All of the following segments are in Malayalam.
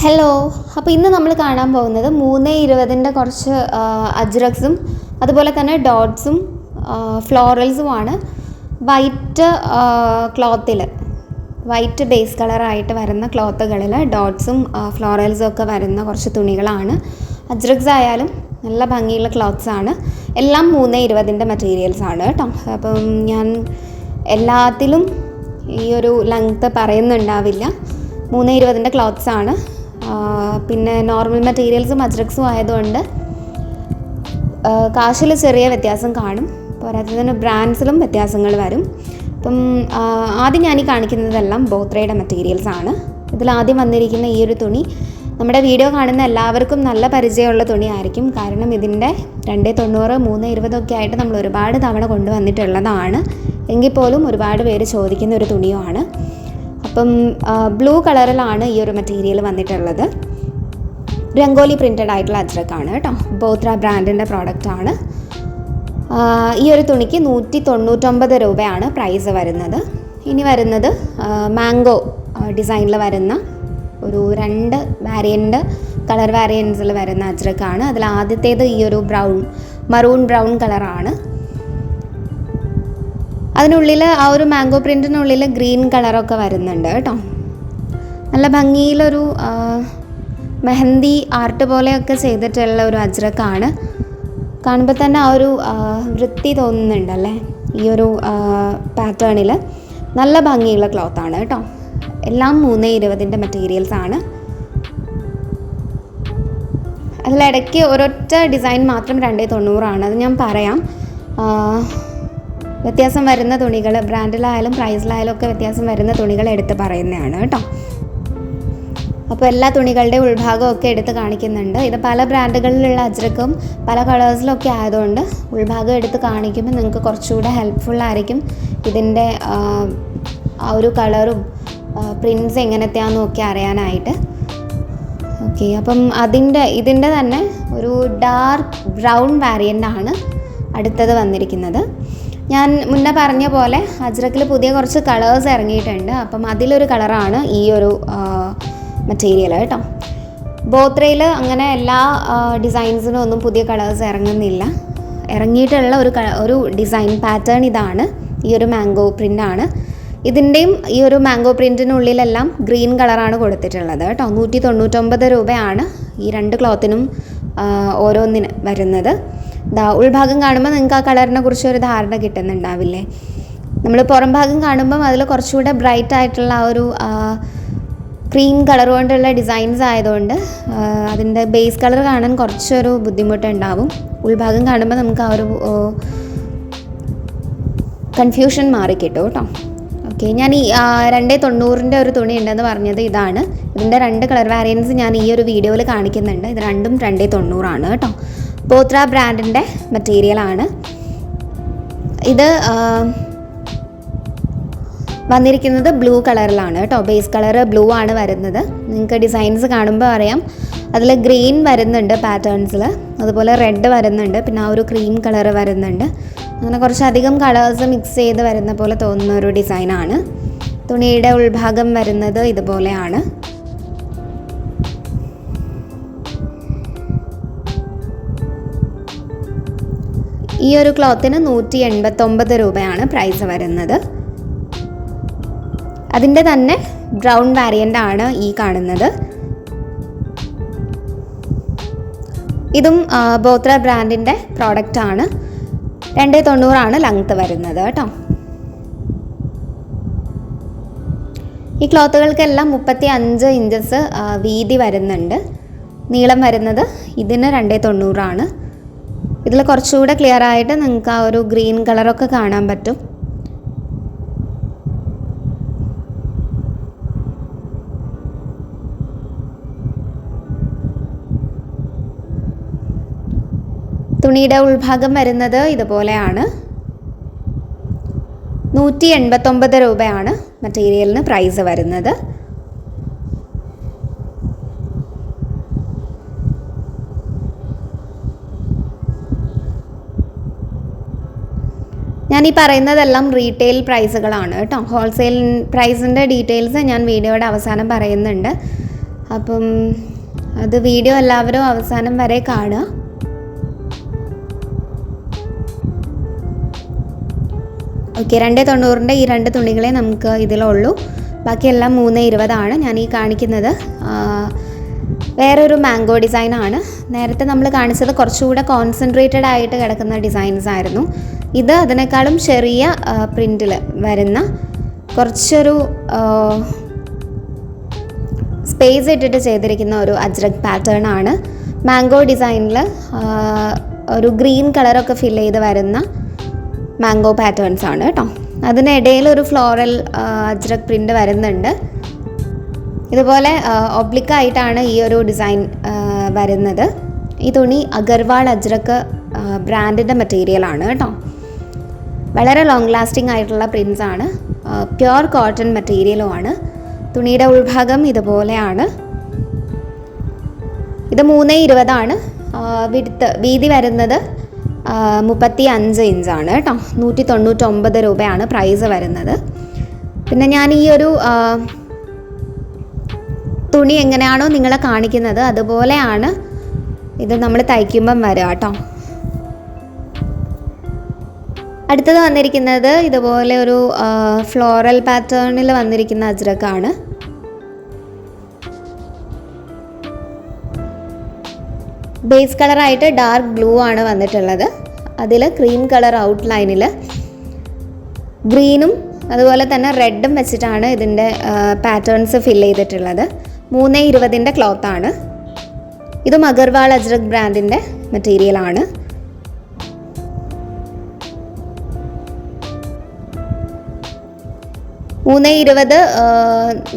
ഹലോ. അപ്പോൾ ഇന്ന് നമ്മൾ കാണാൻ പോകുന്നത് 320-ൻ്റെ കുറച്ച് അജ്രക്സും അതുപോലെ തന്നെ ഡോട്ട്സും ഫ്ലോറൽസുമാണ്. വൈറ്റ് ക്ലോത്തിൽ, വൈറ്റ് ബേസ് കളറായിട്ട് വരുന്ന ക്ലോത്തുകളിൽ ഡോട്ട്സും ഫ്ലോറൽസും ഒക്കെ വരുന്ന കുറച്ച് തുണികളാണ്. അജ്രക്സ് ആയാലും നല്ല ഭംഗിയുള്ള ക്ലോത്ത്സാണ്. എല്ലാം 320-ൻ്റെ മെറ്റീരിയൽസാണ് കേട്ടോ. അപ്പം ഞാൻ എല്ലാത്തിലും ഈ ഒരു ലെങ്ത്ത് പറയുന്നുണ്ടാവില്ല. 320-ൻ്റെ ക്ലോത്ത്സാണ്. പിന്നെ നോർമൽ മെറ്റീരിയൽസും അജ്രക്സും ആയതുകൊണ്ട് കാശിൽ ചെറിയ വ്യത്യാസം കാണും. പോരാത്തതിന് ബ്രാൻഡ്സിലും വ്യത്യാസങ്ങൾ വരും. അപ്പം ആദ്യം ഞാൻ ഈ കാണിക്കുന്നതെല്ലാം ബോത്രയുടെ മെറ്റീരിയൽസാണ്. ഇതിലാദ്യം വന്നിരിക്കുന്ന ഈ ഒരു തുണി നമ്മുടെ വീഡിയോ കാണുന്ന എല്ലാവർക്കും നല്ല പരിചയമുള്ള തുണിയായിരിക്കും. കാരണം ഇതിൻ്റെ 290, 320 ഒക്കെ ആയിട്ട് നമ്മൾ ഒരുപാട് തവണ കൊണ്ടുവന്നിട്ടുള്ളതാണ്. എങ്കിൽ പോലും ഒരുപാട് പേര് ചോദിക്കുന്ന ഒരു തുണിയുമാണ്. അപ്പം ബ്ലൂ കളറിലാണ് ഈ ഒരു മെറ്റീരിയൽ വന്നിട്ടുള്ളത്. രംഗോലി പ്രിൻറ്റഡ് ആയിട്ടുള്ള അജ്രക്കാണ് കേട്ടോ. ബോത്ര ബ്രാൻഡിൻ്റെ പ്രോഡക്റ്റാണ്. ഈ ഒരു തുണിക്ക് 199 രൂപയാണ് പ്രൈസ് വരുന്നത്. ഇനി വരുന്നത് മാംഗോ ഡിസൈനിൽ വരുന്ന ഒരു 2 വാരിയൻ്റ് കളർ വാരിയൻസിൽ വരുന്ന അജ്രക്കാണ്. അതിൽ ആദ്യത്തേത് ഈ ഒരു മറൂൺ ബ്രൗൺ കളറാണ്. അതിനുള്ളിൽ ആ ഒരു മാംഗോ പ്രിൻറ്റിനുള്ളിൽ ഗ്രീൻ കളറൊക്കെ വരുന്നുണ്ട് കേട്ടോ. നല്ല ഭംഗിയിലൊരു മെഹന്തി ആർട്ട് പോലെയൊക്കെ ചെയ്തിട്ടുള്ള ഒരു അജ്രക്കാണ്. കാണുമ്പോൾ തന്നെ ആ ഒരു വൃത്തി തോന്നുന്നുണ്ടല്ലേ ഈ ഒരു പാറ്റേണിൽ. നല്ല ഭംഗിയുള്ള ക്ലോത്താണ് കേട്ടോ. എല്ലാം 320-ൻ്റെ മെറ്റീരിയൽസാണ്. അതിലിടയ്ക്ക് ഒരൊറ്റ ഡിസൈൻ മാത്രം 290 അത് ഞാൻ പറയാം. വ്യത്യാസം വരുന്ന തുണികൾ ബ്രാൻഡിലായാലും പ്രൈസിലായാലും ഒക്കെ വ്യത്യാസം വരുന്ന തുണികൾ എടുത്ത് പറയുന്നതാണ് കേട്ടോ. അപ്പോൾ എല്ലാ തുണികളുടെ ഉൾഭാഗമൊക്കെ എടുത്ത് കാണിക്കുന്നുണ്ട്. ഇത് പല ബ്രാൻഡുകളിലുള്ള അജ്രക്കും പല കളേഴ്സിലൊക്കെ ആയതുകൊണ്ട് ഉൾഭാഗം എടുത്ത് കാണിക്കുമ്പോൾ നിങ്ങൾക്ക് കുറച്ചുകൂടെ ഹെൽപ്ഫുള്ളായിരിക്കും ഇതിൻ്റെ ആ ഒരു കളറും പ്രിൻറ്റ്സ് എങ്ങനത്തെയാണെന്നും ഒക്കെ അറിയാനായിട്ട്. ഓക്കെ, അപ്പം ഇതിൻ്റെ തന്നെ ഒരു ഡാർക്ക് ബ്രൗൺ വാരിയൻ്റാണ് അടുത്തത് വന്നിരിക്കുന്നത്. ഞാൻ മുന്നേ പറഞ്ഞ പോലെ അജ്രക്കിൽ പുതിയ കുറച്ച് കളേഴ്സ് ഇറങ്ങിയിട്ടുണ്ട്. അപ്പം അതിലൊരു കളറാണ് ഈ ഒരു മെറ്റീരിയൽ കേട്ടോ. ബോത്രയിൽ അങ്ങനെ എല്ലാ ഡിസൈൻസിനും ഒന്നും പുതിയ കളേഴ്സ് ഇറങ്ങുന്നില്ല. ഇറങ്ങിയിട്ടുള്ള ഒരു ഡിസൈൻ പാറ്റേൺ ഇതാണ്. ഈ ഒരു മാംഗോ പ്രിൻ്റാണ്. ഇതിൻ്റെയും ഈ ഒരു മാംഗോ പ്രിൻറ്റിനുള്ളിലെല്ലാം ഗ്രീൻ കളറാണ് കൊടുത്തിട്ടുള്ളത് കേട്ടോ. 199 രൂപയാണ് ഈ 2 ക്ലോത്തിനും ഓരോന്നിന് വരുന്നത്. ഉൾഭാഗം കാണുമ്പോൾ നിങ്ങൾക്ക് ആ കളറിനെ കുറിച്ച് ഒരു ധാരണ കിട്ടുന്നുണ്ടാവില്ലേ. നമ്മൾ പുറം ഭാഗം കാണുമ്പം അതിൽ കുറച്ചുകൂടെ ബ്രൈറ്റ് ആയിട്ടുള്ള ആ ഒരു ക്രീം കളർ കൊണ്ടുള്ള ഡിസൈൻസ് ആയതുകൊണ്ട് അതിൻ്റെ ബേസ് കളർ കാണാൻ കുറച്ചൊരു ബുദ്ധിമുട്ടുണ്ടാവും. ഉൾഭാഗം കാണുമ്പോൾ നമുക്ക് ആ ഒരു കൺഫ്യൂഷൻ മാറിക്കിട്ടും കേട്ടോ. ഓക്കെ, ഞാൻ ഈ 290-ൻ്റെ ഒരു തുണി ഉണ്ടെന്ന് പറഞ്ഞത് ഇതാണ്. ഇതിൻ്റെ 2 കളർ വാരിയൻസ് ഞാൻ ഈ ഒരു വീഡിയോയിൽ കാണിക്കുന്നുണ്ട്. ഇത് രണ്ടും 290 കേട്ടോ. ബോത്ര ബ്രാൻഡിൻ്റെ മെറ്റീരിയലാണ്. ഇത് വന്നിരിക്കുന്നത് ബ്ലൂ കളറിലാണ് കേട്ടോ. ബേസ് കളർ ബ്ലൂ ആണ് വരുന്നത്. നിങ്ങൾക്ക് ഡിസൈൻസ് കാണുമ്പോൾ അറിയാം. അതിൽ ഗ്രീൻ വരുന്നുണ്ട് പാറ്റേൺസിൽ, അതുപോലെ റെഡ് വരുന്നുണ്ട്, പിന്നെ ആ ഒരു ക്രീം കളർ വരുന്നുണ്ട്. അങ്ങനെ കുറച്ചധികം കളേഴ്സ് മിക്സ് ചെയ്ത് വരുന്ന പോലെ തോന്നുന്ന ഒരു ഡിസൈനാണ്. തുണിയുടെ ഉൾഭാഗം വരുന്നത് ഇതുപോലെയാണ്. ഈ ഒരു ക്ലോത്തിന് 189 രൂപയാണ് പ്രൈസ് വരുന്നത്. അതിൻ്റെ തന്നെ ബ്രൗൺ വാരിയൻ്റ് ആണ് ഈ കാണുന്നത്. ഇതും ബോത്ര ബ്രാൻഡിൻ്റെ പ്രോഡക്റ്റാണ്. 290 ലെങ്ത്ത് വരുന്നത് കേട്ടോ. ഈ ക്ലോത്തുകൾക്കെല്ലാം 35 ഇഞ്ചസ് വീതി വരുന്നുണ്ട്. നീളം വരുന്നത് ഇതിന് 290. ഇതിൽ കുറച്ചുകൂടെ ക്ലിയർ ആയിട്ട് നിങ്ങൾക്ക് ആ ഒരു ഗ്രീൻ കളറൊക്കെ കാണാൻ പറ്റും. തുണിയുടെ ഉൾഭാഗം വരുന്നത് ഇതുപോലെയാണ്. 189 രൂപയാണ് മെറ്റീരിയലിന് പ്രൈസ് വരുന്നത്. ഞാൻ ഈ പറയുന്നതെല്ലാം റീറ്റെയിൽ പ്രൈസുകളാണ് കേട്ടോ. ഹോൾസെയിൽ പ്രൈസിൻ്റെ ഡീറ്റെയിൽസ് ഞാൻ വീഡിയോയുടെ അവസാനം പറയുന്നുണ്ട്. അപ്പം അത് വീഡിയോ എല്ലാവരും അവസാനം വരെ കാണുക. ഓക്കെ, 290 ഈ 2 തുണികളെ നമുക്ക് ഇതിലുള്ളൂ. ബാക്കിയെല്ലാം 320 ഞാൻ ഈ കാണിക്കുന്നത്. വേറൊരു മാംഗോ ഡിസൈനാണ്. നേരത്തെ നമ്മൾ കാണിച്ചത് കുറച്ചുകൂടെ കോൺസെൻട്രേറ്റഡ് ആയിട്ട് കിടക്കുന്ന ഡിസൈൻസ് ആയിരുന്നു. ഇത് അതിനേക്കാളും ചെറിയ പ്രിൻറ്റിൽ വരുന്ന കുറച്ചൊരു സ്പേസ് ഇട്ടിട്ട് ചെയ്തിരിക്കുന്ന ഒരു അജ്രക് പാറ്റേൺ ആണ്. മാംഗോ ഡിസൈനിൽ ഒരു ഗ്രീൻ കളറൊക്കെ ഫിൽ ചെയ്ത് വരുന്ന മാംഗോ പാറ്റേൺസ് ആണ് കേട്ടോ. അതിനിടയിൽ ഒരു ഫ്ലോറൽ അജ്രക് പ്രിൻ്റ് വരുന്നുണ്ട്. ഇതുപോലെ ഒബ്ലിക്കായിട്ടാണ് ഈ ഒരു ഡിസൈൻ വരുന്നത്. ഈ തുണി അഗർവാൾ അജ്രക് ബ്രാൻഡിൻ്റെ മെറ്റീരിയലാണ് കേട്ടോ. വളരെ ലോങ് ലാസ്റ്റിംഗ് ആയിട്ടുള്ള പ്രിൻസ് ആണ്. പ്യുർ കോട്ടൺ മെറ്റീരിയലുമാണ്. തുണിയുടെ ഉൾഭാഗം ഇതുപോലെയാണ്. ഇത് 320 വീതി വരുന്നത് 35 ഇഞ്ചാണ് കേട്ടോ. 199 രൂപയാണ് പ്രൈസ് വരുന്നത്. പിന്നെ ഞാൻ ഈ ഒരു തുണി എങ്ങനെയാണോ നിങ്ങളെ കാണിക്കുന്നത് അതുപോലെയാണ് ഇത് നമ്മൾ തയ്ക്കുമ്പം വരിക കേട്ടോ. അടുത്തത് വന്നിരിക്കുന്നത് ഇതുപോലെ ഒരു ഫ്ലോറൽ പാറ്റേണിൽ വന്നിരിക്കുന്ന അജ്രക്കാണ്. ബേസ് കളറായിട്ട് ഡാർക്ക് ബ്ലൂ ആണ് വന്നിട്ടുള്ളത്. അതിൽ ക്രീം കളർ ഔട്ട്ലൈനിൽ ഗ്രീനും അതുപോലെ തന്നെ റെഡും വെച്ചിട്ടാണ് ഇതിൻ്റെ പാറ്റേൺസ് ഫിൽ ചെയ്തിട്ടുള്ളത്. 320 ക്ലോത്താണ്. ഇതും അഗർവാൾ അജ്രക് ബ്രാൻഡിൻ്റെ മെറ്റീരിയലാണ്.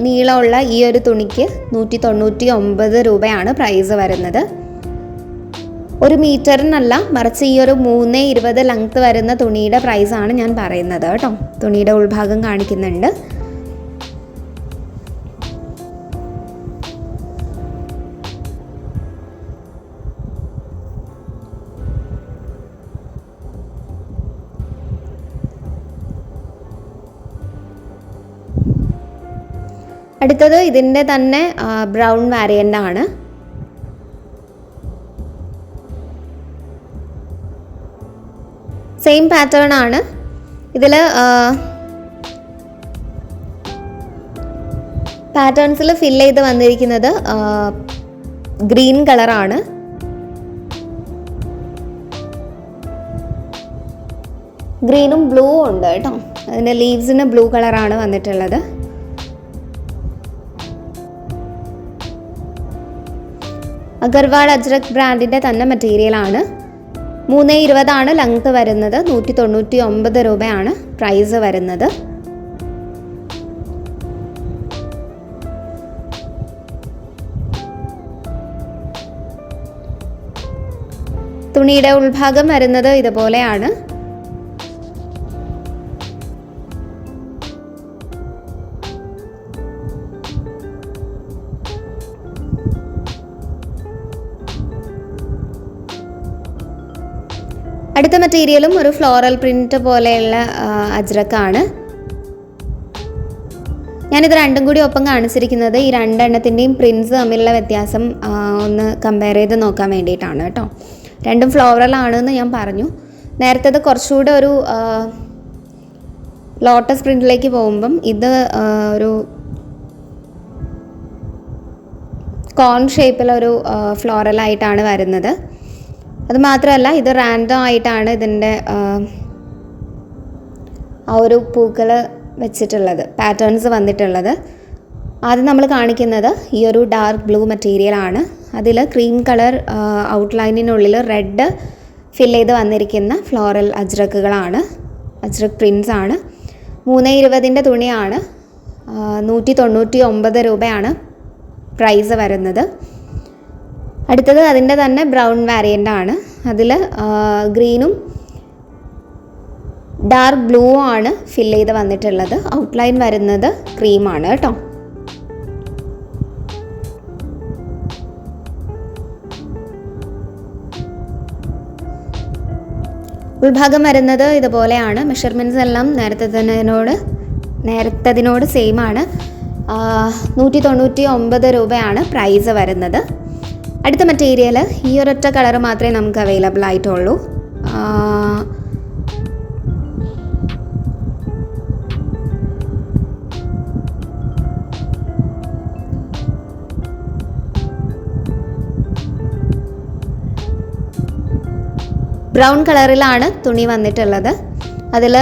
നീളമുള്ള ഈ ഒരു തുണിക്ക് 199 രൂപയാണ് പ്രൈസ് വരുന്നത്. 1 മീറ്ററിനല്ല, മറിച്ച് ഈ ഒരു 320 ലെങ്ത് വരുന്ന തുണിയുടെ പ്രൈസാണ് ഞാൻ പറയുന്നത് കേട്ടോ. തുണിയുടെ ഉൾഭാഗം കാണിക്കുന്നുണ്ട്. അടുത്തത് ഇതിൻ്റെ തന്നെ ബ്രൗൺ വാരിയൻ്റ് ആണ്. സെയിം പാറ്റേൺ ആണ്. ഇതിൽ പാറ്റേൺസിൽ ഫിൽ ചെയ്ത് വന്നിരിക്കുന്നത് ഗ്രീൻ കളറാണ്. ഗ്രീനും ബ്ലൂ ഉണ്ട് കേട്ടോ. അതിൻ്റെ ലീവ്സിന് ബ്ലൂ കളറാണ് വന്നിട്ടുള്ളത്. അഗർവാൾ അജ്രക് ബ്രാൻഡിൻ്റെ തന്നെ മെറ്റീരിയലാണ്. 320 ലെങ്ത് വരുന്നത്. 199 രൂപയാണ് പ്രൈസ് വരുന്നത്. തുണിയുടെ ഉൾഭാഗം വരുന്നത് ഇതുപോലെയാണ്. അടുത്ത മെറ്റീരിയലും ഒരു ഫ്ലോറൽ പ്രിൻറ്റ് പോലെയുള്ള അജ്രക്കാണ്. ഞാനിത് രണ്ടും കൂടി ഒപ്പം കാണിച്ചിരിക്കുന്നത് ഈ 2 എണ്ണത്തിൻ്റെയും പ്രിൻസ് തമ്മിലുള്ള വ്യത്യാസം ഒന്ന് കമ്പയർ ചെയ്ത് നോക്കാൻ വേണ്ടിയിട്ടാണ് കേട്ടോ. രണ്ടും ഫ്ലോറൽ ആണെന്ന് ഞാൻ പറഞ്ഞു. നേരത്തേത് കുറച്ചുകൂടെ ഒരു ലോട്ടസ് പ്രിൻറ്റിലേക്ക് പോകുമ്പം ഇത് ഒരു കോൺ ഷേപ്പിലൊരു ഫ്ലോറലായിട്ടാണ് വരുന്നത്. അതുമാത്രമല്ല ഇത് റാൻഡം ആയിട്ടാണ് ഇതിൻ്റെ ആ ഒരു പൂക്കൾ വെച്ചിട്ടുള്ളത്, പാറ്റേൺസ് വന്നിട്ടുള്ളത്. ആദ്യം നമ്മൾ കാണിക്കുന്നത് ഈ ഒരു ഡാർക്ക് ബ്ലൂ മെറ്റീരിയലാണ്. അതിൽ ക്രീം കളർ ഔട്ട്ലൈനിനുള്ളിൽ റെഡ് ഫിൽ ചെയ്ത് വന്നിരിക്കുന്ന ഫ്ലോറൽ അജ്രക്കുകളാണ്, അജ്രക് പ്രിൻസ് ആണ്. 320 തുണിയാണ്. 199 രൂപയാണ് പ്രൈസ് വരുന്നത്. അടുത്തത് അതിൻ്റെ തന്നെ ബ്രൗൺ വാരിയൻ്റ് ആണ്. അതിൽ ഗ്രീനും ഡാർക്ക് ബ്ലൂ ആണ് ഫിൽ ചെയ്ത് വന്നിട്ടുള്ളത്. ഔട്ട്ലൈൻ വരുന്നത് ക്രീമാണ് കേട്ടോ. ഉൾഭാഗം വരുന്നത് ഇതുപോലെയാണ്. മെഷർമെൻറ്റ്സ് എല്ലാം നേരത്തതിനോട് സെയിം ആണ്. 199 രൂപയാണ് പ്രൈസ് വരുന്നത്. അടുത്ത മെറ്റീരിയൽ ഈ ഒരൊറ്റ കളർ മാത്രമേ നമുക്ക് അവൈലബിൾ ആയിട്ടുള്ളൂ. ബ്രൗൺ കളറിലാണ് തുണി വന്നിട്ടുള്ളത്. അതിൽ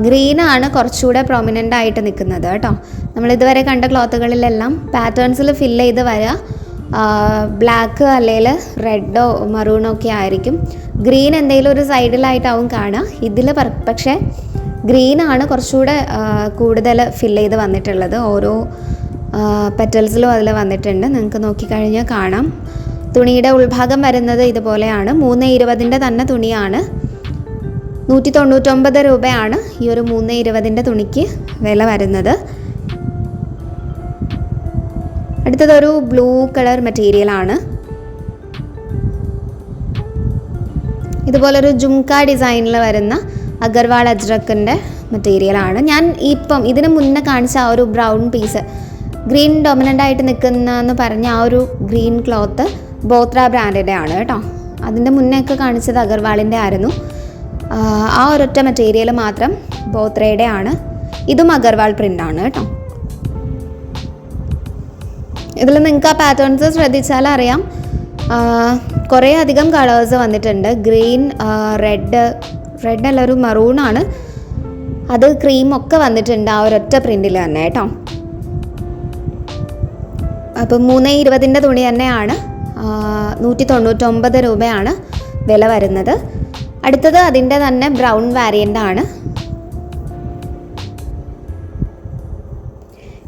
ഗ്രീനാണ് കുറച്ചുകൂടെ പ്രൊമിനൻ്റ് ആയിട്ട് നിൽക്കുന്നത് കേട്ടോ. നമ്മളിതുവരെ കണ്ട ക്ലോത്തുകളിലെല്ലാം പാറ്റേൺസിൽ ഫില്ല് ചെയ്ത് വരിക ബ്ലാക്ക് അല്ലെങ്കിൽ റെഡോ മറൂണോ ഒക്കെ ആയിരിക്കും. ഗ്രീൻ എന്തെങ്കിലും ഒരു സൈഡിലായിട്ടാവും കാണുക. ഇതിൽ പക്ഷേ ഗ്രീനാണ് കുറച്ചുകൂടെ കൂടുതൽ ഫില്ല് ചെയ്ത് വന്നിട്ടുള്ളത്. ഓരോ പെറ്റൽസിലും അതിൽ വന്നിട്ടുണ്ട്. നിങ്ങൾക്ക് നോക്കിക്കഴിഞ്ഞാൽ കാണാം. തുണിയുടെ ഉൾഭാഗം വരുന്നത് ഇതുപോലെയാണ്. 320 തന്നെ തുണിയാണ്. 199 രൂപയാണ് ഈ ഒരു 320 തുണിക്ക് വില വരുന്നത്. അടുത്തതൊരു ബ്ലൂ കളർ മെറ്റീരിയലാണ്. ഇതുപോലൊരു ജുംക ഡിസൈനിൽ വരുന്ന അഗർവാൾ അജ്രക്കിൻ്റെ മെറ്റീരിയലാണ്. ഞാൻ ഇപ്പം ഇതിന് മുന്നേ കാണിച്ച ആ ഒരു ബ്രൗൺ പീസ് ഗ്രീൻ ഡൊമിനൻ്റ് ആയിട്ട് നിൽക്കുന്നതെന്ന് പറഞ്ഞ ആ ഒരു ഗ്രീൻ ക്ലോത്ത് ബോത്ര ബ്രാൻഡിൻ്റെ ആണ് കേട്ടോ. അതിൻ്റെ മുന്നേ ഒക്കെ കാണിച്ചത് അഗർവാളിൻ്റെ ആയിരുന്നു. ആ ഒരൊറ്റ മെറ്റീരിയൽ മാത്രം ബോത്രയുടെ ആണ്. ഇതും അഗർവാൾ പ്രിൻ്റാണ് കേട്ടോ. ഇതിൽ നിങ്ങൾക്ക് ആ പാറ്റേൺസ് ശ്രദ്ധിച്ചാൽ അറിയാം, കുറേ അധികം കളേഴ്സ് വന്നിട്ടുണ്ട്. ഗ്രീൻ, റെഡ് അല്ല ഒരു മറൂണാണ്, അത് ക്രീമൊക്കെ വന്നിട്ടുണ്ട് ആ ഒരൊറ്റ പ്രിൻറ്റിൽ തന്നെ കേട്ടോ. അപ്പം 320 തുണി തന്നെയാണ്. 199 രൂപയാണ് വില വരുന്നത്. അടുത്തത് അതിൻ്റെ തന്നെ ബ്രൗൺ വാരിയൻ്റ് ആണ്.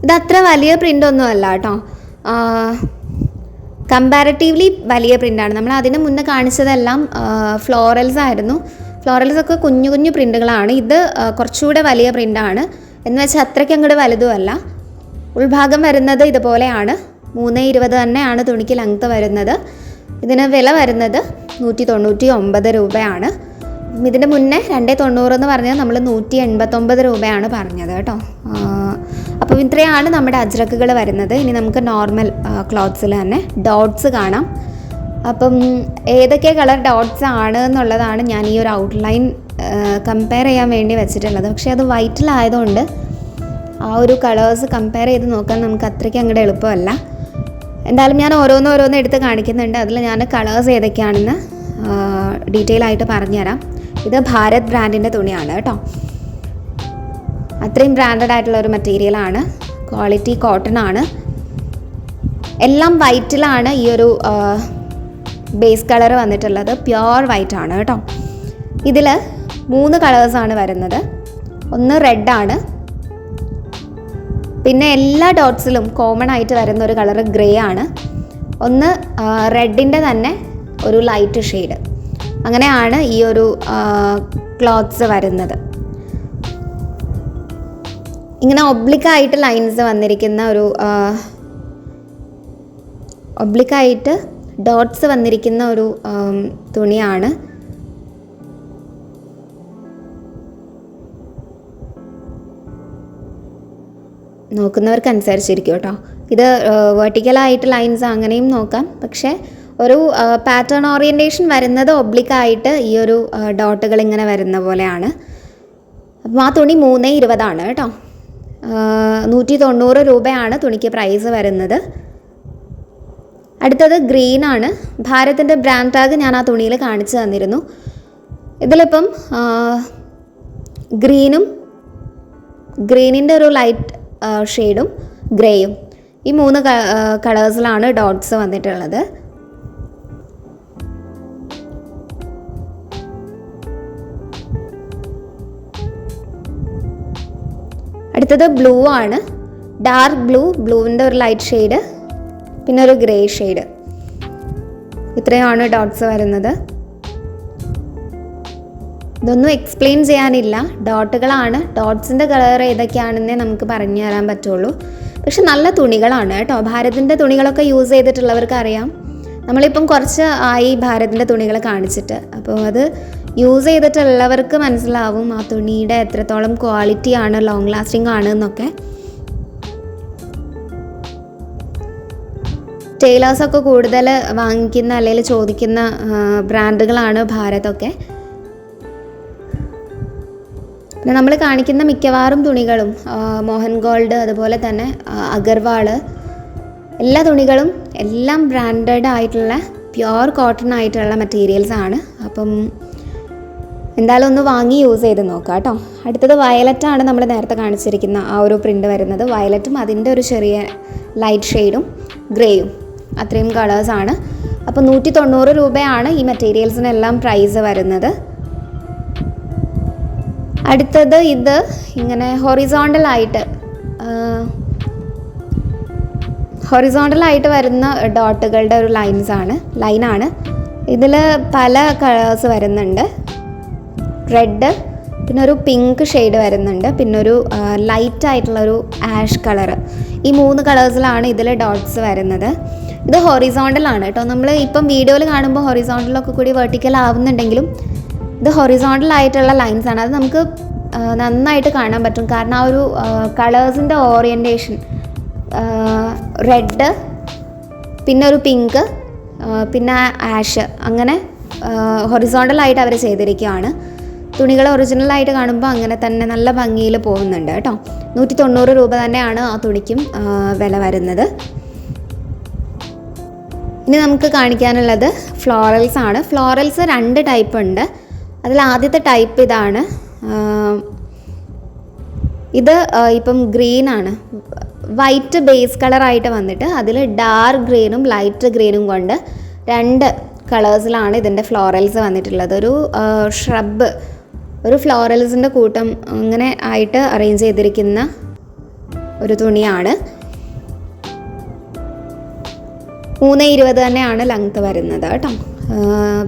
ഇതത്ര വലിയ പ്രിൻ്റൊന്നും അല്ല കേട്ടോ. കമ്പാരറ്റീവ്ലി വലിയ പ്രിൻ്റാണ്. നമ്മൾ അതിന് മുന്നേ കാണിച്ചതെല്ലാം ഫ്ലോറൽസ് ആയിരുന്നു. ഫ്ലോറൽസ് ഒക്കെ കുഞ്ഞു കുഞ്ഞു പ്രിൻ്റുകളാണ്. ഇത് കുറച്ചുകൂടെ വലിയ പ്രിൻ്റാണ്. എന്ന് വെച്ചാൽ അത്രയ്ക്ക് അങ്ങോട്ട് വലുതുമല്ല. ഉൾഭാഗം വരുന്നത് ഇതുപോലെയാണ്. 320 തന്നെയാണ് തുണിക്ക് ലെങ്ത്ത് വരുന്നത്. ഇതിന് വില വരുന്നത് 199 രൂപയാണ്. ഇതിൻ്റെ മുന്നേ 290 എന്ന് പറഞ്ഞാൽ നമ്മൾ 189 രൂപയാണ് പറഞ്ഞത് കേട്ടോ. അപ്പോൾ ഇത്രയാണ് നമ്മുടെ അജ്രക്കുകൾ വരുന്നത്. ഇനി നമുക്ക് നോർമൽ ക്ലോത്ത്സിൽ തന്നെ ഡോട്ട്സ് കാണാം. അപ്പം ഏതൊക്കെ കളർ ഡോട്ട്സ് ആണ് എന്നുള്ളതാണ് ഞാൻ ഈ ഒരു ഔട്ട്ലൈൻ കമ്പയർ ചെയ്യാൻ വേണ്ടി വെച്ചിട്ടുള്ളത്. പക്ഷേ അത് വൈറ്റിലായതുകൊണ്ട് ആ ഒരു കളേഴ്സ് കമ്പയർ ചെയ്ത് നോക്കാൻ നമുക്ക് അത്രയ്ക്ക് അങ്ങോട്ട് എളുപ്പമല്ല. എന്തായാലും ഞാൻ ഓരോന്ന് എടുത്ത് കാണിക്കുന്നുണ്ട്. അതിൽ ഞാൻ കളേഴ്സ് ഏതൊക്കെയാണെന്ന് ഡീറ്റെയിൽ ആയിട്ട് പറഞ്ഞുതരാം. ഇത് ഭാരത് ബ്രാൻഡിൻ്റെ തുണിയാണ് കേട്ടോ. അത്രയും ബ്രാൻഡഡ് ആയിട്ടുള്ള ഒരു മെറ്റീരിയലാണ്. ക്വാളിറ്റി കോട്ടൺ ആണ്. എല്ലാം വൈറ്റിലാണ് ഈ ഒരു ബേസ് കളർ വന്നിട്ടുള്ളത്. പ്യുവർ വൈറ്റ് ആണ് കേട്ടോ. ഇതിൽ 3 കളേഴ്സാണ് വരുന്നത്. ഒന്ന് റെഡാണ്, പിന്നെ എല്ലാ ഡോട്ട്സിലും കോമൺ ആയിട്ട് വരുന്ന ഒരു കളർ ഗ്രേ ആണ്. ഒന്ന് റെഡിൻ്റെ തന്നെ ഒരു ലൈറ്റ് ഷെയ്ഡ്. അങ്ങനെയാണ് ഈ ഒരു ക്ലോത്ത്സ് വരുന്നത്. ഇങ്ങനെ ഒബ്ലിക്കായിട്ട് ലൈൻസ് വന്നിരിക്കുന്ന ഒരു ഒബ്ലിക്കായിട്ട് ഡോട്ട്സ് വന്നിരിക്കുന്ന ഒരു തുണിയാണ്. നോക്കുന്നവർക്ക് അനുസരിച്ചിരിക്കും കേട്ടോ. ഇത് വെർട്ടിക്കലായിട്ട് ലൈൻസ് അങ്ങനെയും നോക്കാം. പക്ഷേ ഒരു പാറ്റേൺ ഓറിയൻറ്റേഷൻ വരുന്നത് ഒബ്ലിക്കായിട്ട് ഈ ഒരു ഡോട്ടുകൾ ഇങ്ങനെ വരുന്ന പോലെയാണ്. അപ്പം ആ തുണി 320 കേട്ടോ. 190 രൂപയാണ് തുണിക്ക് പ്രൈസ് വരുന്നത്. അടുത്തത് ഗ്രീനാണ്. ഭാരതിൻ്റെ ബ്രാൻഡ് ടാഗ് ഞാൻ ആ തുണിയിൽ കാണിച്ചു തന്നിരുന്നു. ഇതിലിപ്പം ഗ്രീനിൻ്റെ ഒരു ലൈറ്റ് ഷെയ്ഡും ഗ്രേയും, ഈ 3 കളേഴ്സിലാണ് ഡോട്ട്സ് വന്നിട്ടുള്ളത്. അടുത്തത് ബ്ലൂ ആണ്. ഡാർക്ക് ബ്ലൂവിൻ്റെ ഒരു ലൈറ്റ് ഷെയ്ഡ്, പിന്നെ ഒരു ഗ്രേ ഷെയ്ഡ്. ഇത്രയുമാണ് ഡോട്ട്സ് വരുന്നത്. ഇതൊന്നും എക്സ്പ്ലെയിൻ ചെയ്യാനില്ല, ഡോട്ടുകളാണ്. ഡോട്ട്സിൻ്റെ കളർ ഏതൊക്കെയാണെന്നേ നമുക്ക് പറഞ്ഞു തരാൻ പറ്റുള്ളൂ. പക്ഷെ നല്ല തുണികളാണ് കേട്ടോ. ഭാരതിൻ്റെ തുണികളൊക്കെ യൂസ് ചെയ്തിട്ടുള്ളവർക്ക് അറിയാം. നമ്മളിപ്പം കുറച്ച് ആയി ഭാരതിൻ്റെ തുണികൾ കാണിച്ചിട്ട്. അപ്പോൾ അത് യൂസ് ചെയ്തിട്ടുള്ളവർക്ക് മനസ്സിലാവും ആ തുണിയുടെ എത്രത്തോളം ക്വാളിറ്റിയാണ്, ലോങ് ലാസ്റ്റിംഗ് ആണ് എന്നൊക്കെ. ടൈലേഴ്സൊക്കെ കൂടുതൽ വാങ്ങിക്കുന്ന അല്ലെങ്കിൽ ചോദിക്കുന്ന ബ്രാൻഡുകളാണ് ഭാരതൊക്കെ. പിന്നെ നമ്മൾ കാണിക്കുന്ന മിക്കവാറും തുണികളും മോഹൻ ഗോൾഡ്, അതുപോലെ തന്നെ അഗർവാൾ, എല്ലാ തുണികളും എല്ലാം ബ്രാൻഡഡ് ആയിട്ടുള്ള പ്യുവർ കോട്ടൺ ആയിട്ടുള്ള മെറ്റീരിയൽസാണ്. അപ്പം എന്തായാലും ഒന്ന് വാങ്ങി യൂസ് ചെയ്ത് നോക്കാം കേട്ടോ. അടുത്തത് വയലറ്റാണ് നമ്മൾ നേരത്തെ കാണിച്ചിരിക്കുന്ന ആ ഒരു പ്രിൻ്റ് വരുന്നത്. വയലറ്റും അതിൻ്റെ ഒരു ചെറിയ ലൈറ്റ് ഷെയ്ഡും ഗ്രേയും, അത്രയും കളേഴ്സാണ്. അപ്പോൾ 190 രൂപയാണ് ഈ മെറ്റീരിയൽസിനെല്ലാം പ്രൈസ് വരുന്നത്. അടുത്തത് ഇത് ഇങ്ങനെ ഹൊറിസോണ്ടലായിട്ട് വരുന്ന ഡോട്ടുകളുടെ ഒരു ലൈനാണ്. ഇതിൽ പല കളേഴ്സ് വരുന്നുണ്ട്. റെഡ്, പിന്നെ ഒരു പിങ്ക് ഷെയ്ഡ് വരുന്നുണ്ട്, പിന്നെ ഒരു ലൈറ്റായിട്ടുള്ളൊരു ആഷ് കളറ്. ഈ 3 കളേഴ്സിലാണ് ഇതിൽ ഡോട്ട്സ് വരുന്നത്. ഇത് ഹൊറിസോണ്ടലാണ് കേട്ടോ. നമ്മൾ ഇപ്പം വീഡിയോയിൽ കാണുമ്പോൾ ഹൊറിസോണ്ടലൊക്കെ കൂടി വെർട്ടിക്കൽ ആവുന്നുണ്ടെങ്കിലും ഇത് ഹൊറിസോണ്ടൽ ആയിട്ടുള്ള ലൈൻസാണ്. അത് നമുക്ക് നന്നായിട്ട് കാണാൻ പറ്റും. കാരണം ആ ഒരു കളേഴ്സിൻ്റെ ഓറിയൻറ്റേഷൻ, റെഡ്, പിന്നെ ഒരു പിങ്ക്, പിന്നെ ആഷ്, അങ്ങനെ ഹൊറിസോണ്ടലായിട്ട് അവർ ചെയ്തിരിക്കുകയാണ്. തുണികൾ ഒറിജിനലായിട്ട് കാണുമ്പോൾ അങ്ങനെ തന്നെ നല്ല ഭംഗിയിൽ പോകുന്നുണ്ട് കേട്ടോ. 190 രൂപ തന്നെയാണ് ആ തുണിക്കും വില വരുന്നത്. ഇനി നമുക്ക് കാണിക്കാനുള്ളത് ഫ്ലോറൽസ് ആണ്. ഫ്ലോറൽസ് 2 ടൈപ്പ് ഉണ്ട്. അതിൽ ആദ്യത്തെ ടൈപ്പ് ഇതാണ്. ഇത് ഇപ്പം ഗ്രീനാണ്, വൈറ്റ് ബേസ് കളറായിട്ട് വന്നിട്ട് അതിൽ ഡാർക്ക് ഗ്രീനും ലൈറ്റ് ഗ്രീനും കൊണ്ട് 2 കളേഴ്സിലാണ് ഇതിൻ്റെ ഫ്ലോറൽസ് വന്നിട്ടുള്ളത്. ഒരു ഷ്രബ്, ഒരു ഫ്ലോറൽസിൻ്റെ കൂട്ടം അങ്ങനെ ആയിട്ട് അറേഞ്ച് ചെയ്തിരിക്കുന്ന ഒരു തുണിയാണ്. 320 തന്നെയാണ് ലെങ്ത്ത് വരുന്നത് കേട്ടോ.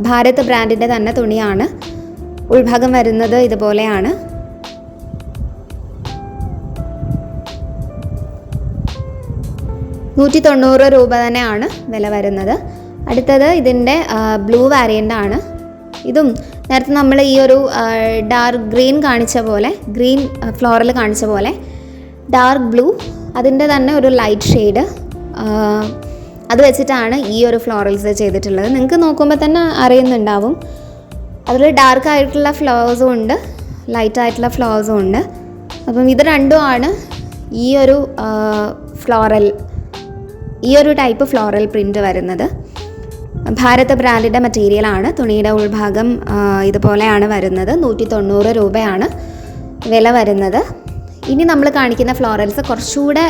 ഭാരത് ബ്രാൻഡിൻ്റെ തന്നെ തുണിയാണ്. ഉൾഭാഗം വരുന്നത് ഇതുപോലെയാണ്. രൂപ തന്നെയാണ് വില വരുന്നത്. അടുത്തത് ഇതിൻ്റെ ബ്ലൂ വാരിയൻ്റ് ആണ്. ഇതും നേരത്തെ നമ്മൾ ഈ ഒരു ഡാർക്ക് ഗ്രീൻ കാണിച്ച പോലെ, ഗ്രീൻ ഫ്ലോറൽ കാണിച്ച പോലെ ഡാർക്ക് ബ്ലൂ, അതിൻ്റെ തന്നെ ഒരു ലൈറ്റ് ഷെയ്ഡ്, അത് വെച്ചിട്ടാണ് ഈ ഒരു ഫ്ലോറൽസ് ചെയ്തിട്ടുള്ളത്. നിങ്ങൾക്ക് നോക്കുമ്പോൾ തന്നെ അറിയുന്നുണ്ടാവും. അതിൽ ഡാർക്ക് ആയിട്ടുള്ള ഫ്ലവേഴ്സും ഉണ്ട്, ലൈറ്റ് ആയിട്ടുള്ള ഫ്ലവേഴ്സും ഉണ്ട്. അപ്പം ഇത് രണ്ടുമാണ് ഈ ഒരു ടൈപ്പ് ഫ്ലോറൽ പ്രിൻ്റ് വരുന്നത്. ഭാരത് ബ്രാൻഡിൻ്റെ മെറ്റീരിയലാണ്. തുണിയുടെ ഉൾഭാഗം ഇതുപോലെയാണ് വരുന്നത്. 190 രൂപയാണ് വില വരുന്നത്. ഇനി നമ്മൾ കാണിക്കുന്ന ഫ്ലോറൽസ് കുറച്ചുകൂടെ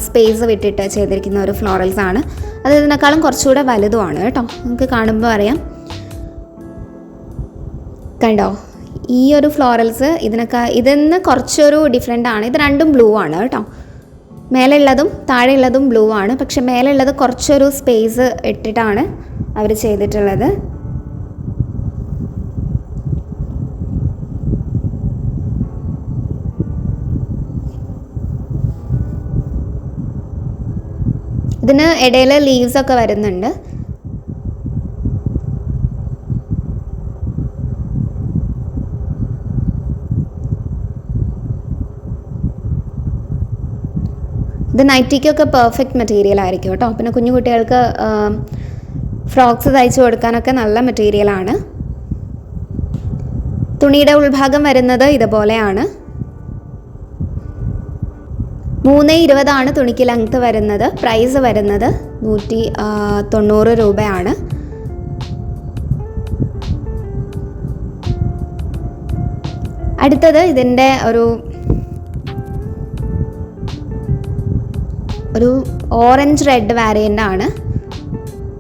സ്പേസ് വിട്ടിട്ട് ചെയ്തിരിക്കുന്ന ഒരു ഫ്ലോറൽസ് ആണ്. അത് ഇതിനേക്കാളും കുറച്ചുകൂടെ വലുതുമാണ് കേട്ടോ. നമുക്ക് കാണുമ്പോൾ അറിയാം. കണ്ടോ, ഈ ഒരു ഫ്ലോറൽസ് ഇതിന്ന് കുറച്ചൊരു ഡിഫറെൻ്റ് ആണ്. ഇത് രണ്ടും ബ്ലൂ ആണ് കേട്ടോ. മേലെയുള്ളതും താഴെയുള്ളതും ബ്ലൂ ആണ്. പക്ഷെ മേലെയുള്ളത് കുറച്ചൊരു സ്പേസ് ഇട്ടിട്ടാണ് അവർ ചെയ്തിട്ടുള്ളത്. ഇതിന് ഇടയിൽ ലീവ്സ് ഒക്കെ വരുന്നുണ്ട്. ഇത് നൈറ്റിക്കൊക്കെ പെർഫെക്റ്റ് മെറ്റീരിയൽ ആയിരിക്കും കേട്ടോ. പിന്നെ കുഞ്ഞു കുട്ടികൾക്ക് ഫ്രോക്സ് തയ്ച്ചു കൊടുക്കാനൊക്കെ നല്ല മെറ്റീരിയലാണ്. തുണിയുടെ ഉൾഭാഗം വരുന്നത് ഇതുപോലെയാണ്. 320 തുണിക്ക് ലെങ്ത്ത് വരുന്നത്. പ്രൈസ് വരുന്നത് 190 രൂപയാണ്. അടുത്തത് ഇതിൻ്റെ ഒരു ഓറഞ്ച് റെഡ് വാരിയൻ്റ് ആണ്.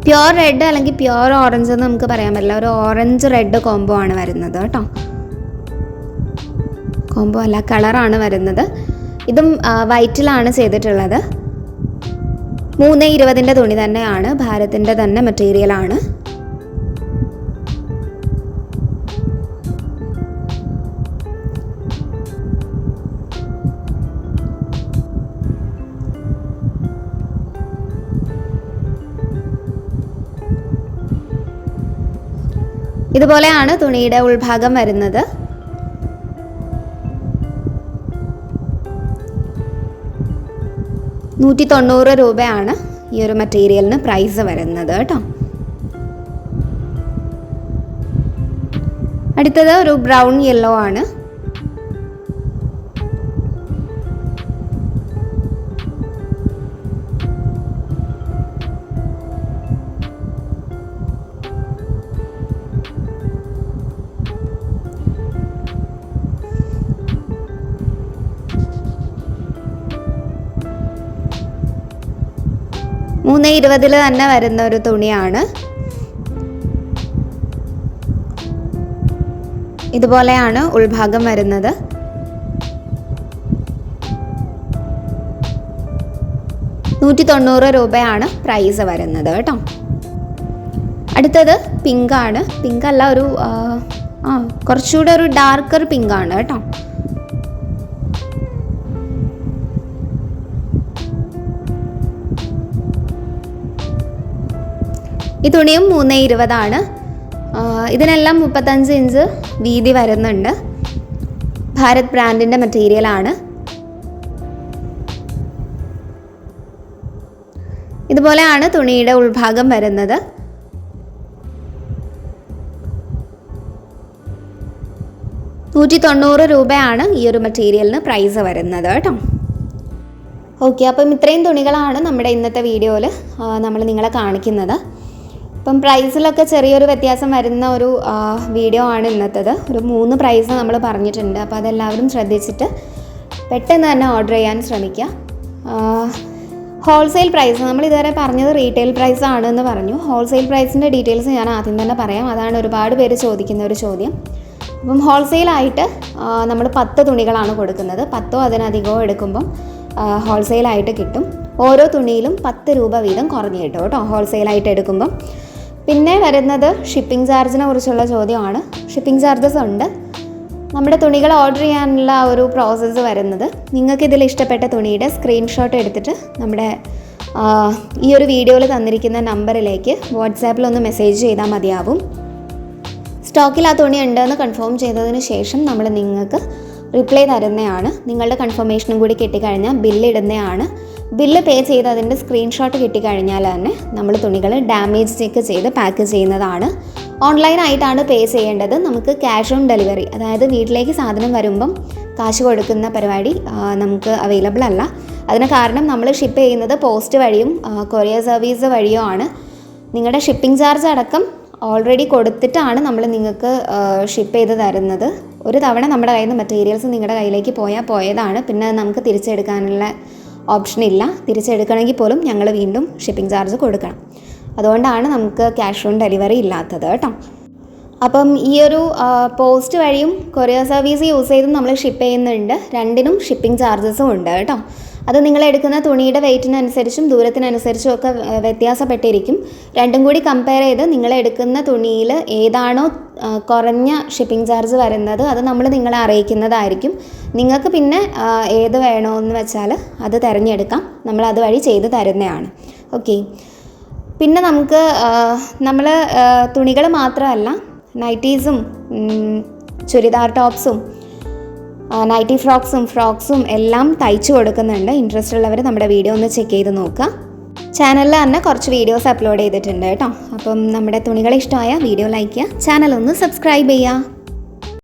പ്യുവർ റെഡ് അല്ലെങ്കിൽ പ്യുവർ ഓറഞ്ച് എന്ന് നമുക്ക് പറയാൻ പറ്റില്ല. ഒരു ഓറഞ്ച് റെഡ് കോംബോ ആണ് വരുന്നത് കേട്ടോ. കോംബോ അല്ല, കളറാണ് വരുന്നത്. ഇതും വൈറ്റിലാണ് ചെയ്തിട്ടുള്ളത്. 320 തുണി തന്നെയാണ്. ഭാരതിൻ്റെ തന്നെ മെറ്റീരിയലാണ്. ഇതുപോലെയാണ് തുണിയുടെ ഉൾഭാഗം വരുന്നത്. രൂപയാണ് ഈ ഒരു മെറ്റീരിയലിന് പ്രൈസ് വരുന്നത് കേട്ടോ. അടുത്തത് ഒരു ബ്രൗൺ യെല്ലോ ആണ്. $3.20 തന്നെ വരുന്ന ഒരു തുണിയാണ്. ഇതുപോലെയാണ് ഉൾഭാഗം വരുന്നത്. $190 പ്രൈസ് വരുന്നത് കേട്ടോ. അടുത്തത് പിങ്ക് ആണ്. പിങ്ക് അല്ല, ഒരു കുറച്ചുകൂടെ ഒരു ഡാർക്കർ പിങ്ക് ആണ് കേട്ടോ. ഈ തുണിയും $3.20. ഇതിനെല്ലാം 35 ഇഞ്ച് വീതി വരുന്നുണ്ട്. ഭാരത് ബ്രാൻഡിൻ്റെ മെറ്റീരിയലാണ്. ഇതുപോലെയാണ് തുണിയുടെ ഉൾഭാഗം വരുന്നത്. $190 ഈ ഒരു മെറ്റീരിയലിന് പ്രൈസ് വരുന്നത് കേട്ടോ. ഓക്കെ, അപ്പം ഇത്രയും തുണികളാണ് നമ്മുടെ ഇന്നത്തെ വീഡിയോയിൽ നമ്മൾ നിങ്ങളെ കാണിക്കുന്നത്. അപ്പം പ്രൈസിലൊക്കെ ചെറിയൊരു വ്യത്യാസം വരുന്ന ഒരു വീഡിയോ ആണ് ഇന്നത്തേത്. ഒരു 3 പ്രൈസ് നമ്മൾ പറഞ്ഞിട്ടുണ്ട്. അപ്പോൾ അതെല്ലാവരും ശ്രദ്ധിച്ചിട്ട് പെട്ടെന്ന് തന്നെ ഓർഡർ ചെയ്യാൻ ശ്രമിക്കുക. ഹോൾസെയിൽ പ്രൈസ് നമ്മൾ ഇതുവരെ പറഞ്ഞത് റീറ്റെയിൽ പ്രൈസ് ആണെന്ന് പറഞ്ഞു. ഹോൾസെയിൽ പ്രൈസിൻ്റെ ഡീറ്റെയിൽസ് ഞാൻ ആദ്യം തന്നെ പറയാം. അതാണ് ഒരുപാട് പേര് ചോദിക്കുന്ന ഒരു ചോദ്യം. അപ്പം ഹോൾസെയിലായിട്ട് നമ്മൾ 10 തുണികളാണ് കൊടുക്കുന്നത്. 10ഓ അതിനധികമോ എടുക്കുമ്പം ഹോൾസെയിലായിട്ട് കിട്ടും. ഓരോ തുണിയിലും $10 വീതം കുറഞ്ഞ് കിട്ടും കേട്ടോ, ഹോൾസെയിലായിട്ട് എടുക്കുമ്പം. പിന്നെ വരുന്നത് ഷിപ്പിംഗ് ചാർജിനെ കുറിച്ചുള്ള ചോദ്യമാണ്. ഷിപ്പിംഗ് ചാർജസ് ഉണ്ട്. നമ്മുടെ തുണികൾ ഓർഡർ ചെയ്യാനുള്ള ഒരു പ്രോസസ്സ് വരുന്നത്, നിങ്ങൾക്ക് ഇതിൽ ഇഷ്ടപ്പെട്ട തുണിയുടെ സ്ക്രീൻഷോട്ട് എടുത്തിട്ട് നമ്മുടെ ഈ ഒരു വീഡിയോയിൽ തന്നിരിക്കുന്ന നമ്പറിലേക്ക് വാട്സാപ്പിൽ ഒന്ന് മെസ്സേജ് ചെയ്താൽ മതിയാവും. സ്റ്റോക്കിൽ ആ തുണി ഉണ്ടെന്ന് കൺഫേം ചെയ്തതിന് ശേഷം നമ്മൾ നിങ്ങൾക്ക് റിപ്ലൈ തരുന്നതാണ്. നിങ്ങളുടെ കൺഫർമേഷനും കൂടി കിട്ടിക്കഴിഞ്ഞാൽ ബില്ലിടുന്നതാണ്. ബില്ല് പേ ചെയ്ത് അതിൻ്റെ സ്ക്രീൻഷോട്ട് കിട്ടിക്കഴിഞ്ഞാൽ തന്നെ നമ്മൾ തുണികൾ ഡാമേജ് ചെക്ക് ചെയ്ത് പാക്ക് ചെയ്യുന്നതാണ്. ഓൺലൈനായിട്ടാണ് പേ ചെയ്യേണ്ടത്. നമുക്ക് ക്യാഷ് ഓൺ ഡെലിവറി, അതായത് വീട്ടിലേക്ക് സാധനം വരുമ്പം കാശ് കൊടുക്കുന്ന പരിപാടി നമുക്ക് അവൈലബിൾ അല്ല. അതിന് കാരണം നമ്മൾ ഷിപ്പ് ചെയ്യുന്നത് പോസ്റ്റ് വഴിയും കൊറിയർ സർവീസ് വഴിയോ ആണ്. നിങ്ങളുടെ ഷിപ്പിംഗ് ചാർജ് അടക്കം ഓൾറെഡി കൊടുത്തിട്ടാണ് നമ്മൾ നിങ്ങൾക്ക് ഷിപ്പ് ചെയ്ത് തരുന്നത്. ഒരു തവണ നമ്മുടെ കയ്യിൽ നിന്ന് മെറ്റീരിയൽസ് നിങ്ങളുടെ കയ്യിലേക്ക് പോയതാണ്. പിന്നെ നമുക്ക് തിരിച്ചെടുക്കാനുള്ള ഓപ്ഷൻ ഇല്ല. തിരിച്ചെടുക്കണമെങ്കിൽ പോലും ഞങ്ങൾ വീണ്ടും ഷിപ്പിംഗ് ചാർജ് കൊടുക്കണം. അതുകൊണ്ടാണ് നമുക്ക് ക്യാഷ് ഓൺ ഡെലിവറി ഇല്ലാത്തത് കേട്ടോ. അപ്പം ഈ ഒരു പോസ്റ്റ് വഴിയും കൊറിയർ സർവീസ് യൂസ് ചെയ്തും നമ്മൾ ഷിപ്പ് ചെയ്യുന്നുണ്ട്. രണ്ടിനും ഷിപ്പിംഗ് ചാർജസും ഉണ്ട് കേട്ടോ. അത് നിങ്ങൾ എടുക്കുന്ന തുണിയുടെ വെയ്റ്റിനനുസരിച്ചും ദൂരത്തിനനുസരിച്ചും ഒക്കെ വ്യത്യാസപ്പെട്ടിരിക്കും. രണ്ടും കൂടി കമ്പയർ ചെയ്ത് നിങ്ങൾ എടുക്കുന്ന തുണിയിൽ ഏതാണോ കുറഞ്ഞ ഷിപ്പിംഗ് ചാർജ് വരുന്നത് അത് നമ്മൾ നിങ്ങളെ അറിയിക്കുന്നതായിരിക്കും. നിങ്ങൾക്ക് പിന്നെ ഏത് വേണമെന്ന് വെച്ചാൽ അത് തിരഞ്ഞെടുക്കാം. നമ്മൾ അതുവഴി ചെയ്ത് തരുന്നതാണ്. ഓക്കെ, പിന്നെ നമുക്ക് നമ്മൾ തുണികൾ മാത്രമല്ല, നൈറ്റീസും ചുരിദാർ ടോപ്സും നൈറ്റി ഫ്രോക്സും എല്ലാം തയ്ച്ചു കൊടുക്കുന്നുണ്ട്. ഇൻട്രസ്റ്റ് ഉള്ളവർ നമ്മുടെ വീഡിയോ ഒന്ന് ചെക്ക് ചെയ്ത് നോക്കുക. ചാനലിൽ തന്നെ കുറച്ച് വീഡിയോസ് അപ്ലോഡ് ചെയ്തിട്ടുണ്ട് കേട്ടോ. അപ്പം നമ്മുടെ തുണികൾ ഇഷ്ടമായ വീഡിയോ ലൈക്ക് ചെയ്യുക, ചാനൽ ഒന്ന് സബ്സ്ക്രൈബ് ചെയ്യുക.